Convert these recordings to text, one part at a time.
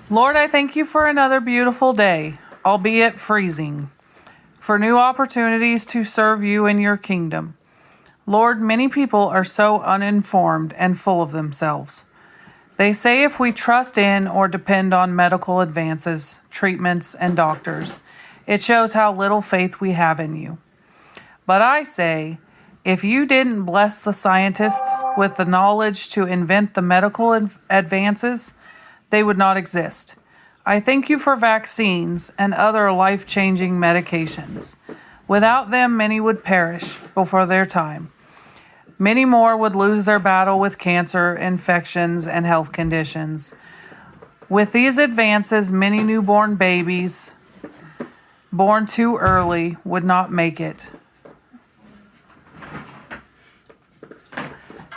Lord, I thank you for another beautiful day, albeit freezing, for new opportunities to serve you in your kingdom. Lord, many people are so uninformed and full of themselves. They say if we trust in or depend on medical advances, treatments, and doctors, it shows how little faith we have in you. But I say, if you didn't bless the scientists with the knowledge to invent the medical advances, they would not exist. I thank you for vaccines and other life-changing medications. Without them, many would perish before their time. Many more would lose their battle with cancer, infections, and health conditions. With these advances, many newborn babies born too early would not make it.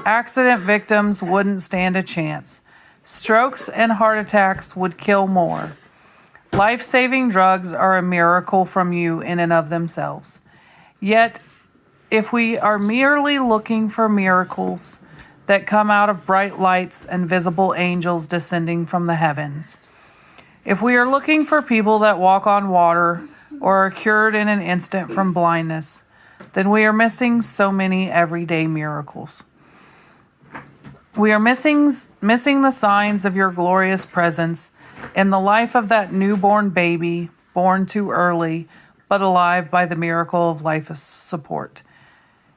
Accident victims wouldn't stand a chance. Strokes and heart attacks would kill more. Life-saving drugs are a miracle from you in and of themselves. Yet, if we are merely looking for miracles that come out of bright lights and visible angels descending from the heavens, if we are looking for people that walk on water or are cured in an instant from blindness, then we are missing so many everyday miracles. We are missing the signs of your glorious presence in the life of that newborn baby born too early, but alive by the miracle of life support.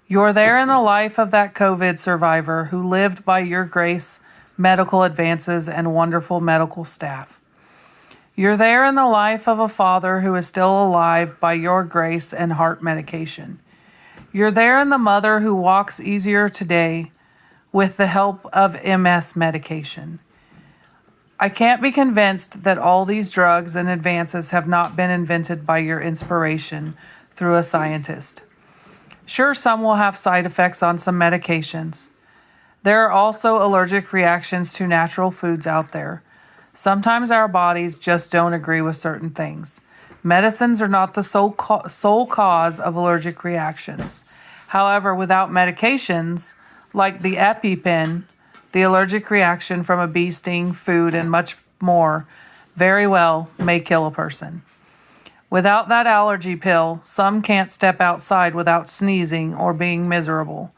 You're there in the life of that COVID survivor who lived by your grace, medical advances, and wonderful medical staff. You're there in the life of a father who is still alive by your grace and heart medication. You're there in the mother who walks easier today with the help of MS medication. I can't be convinced that all these drugs and advances have not been invented by your inspiration through a scientist. Sure, some will have side effects on some medications. There are also allergic reactions to natural foods out there. Sometimes our bodies just don't agree with certain things. Medicines are not the sole cause of allergic reactions. However, without medications, like the EpiPen, the allergic reaction from a bee sting, food, and much more, very well may kill a person. Without that allergy pill, some can't step outside without sneezing or being miserable.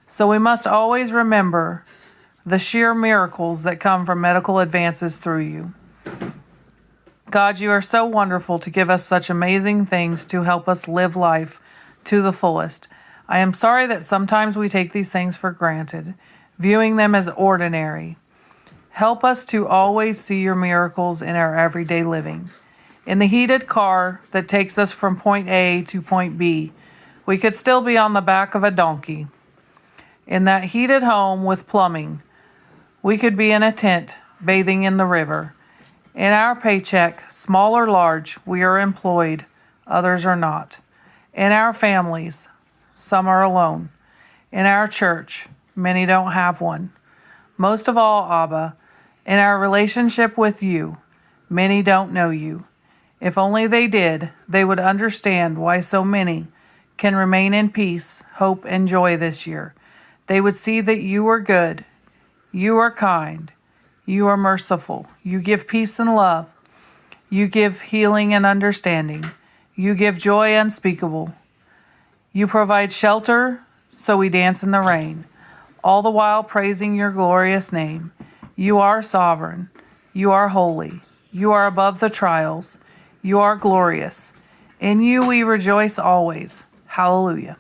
So we must always remember the sheer miracles that come from medical advances through you. God, you are so wonderful to give us such amazing things to help us live life to the fullest. I am sorry that sometimes we take these things for granted, viewing them as ordinary. Help us to always see your miracles in our everyday living. In the heated car that takes us from point A to point B, we could still be on the back of a donkey. In that heated home with plumbing, we could be in a tent bathing in the river. In our paycheck, small or large, we are employed, others are not. In our families, some are alone. In our church, many don't have one. Most of all, Abba, in our relationship with you, many don't know you. If only they did, they would understand why so many can remain in peace, hope, and joy this year. They would see that you are good, you are kind, you are merciful, you give peace and love, you give healing and understanding, you give joy unspeakable. You provide shelter, so we dance in the rain, all the while praising your glorious name. You are sovereign. You are holy. You are above the trials. You are glorious. In you we rejoice always. Hallelujah.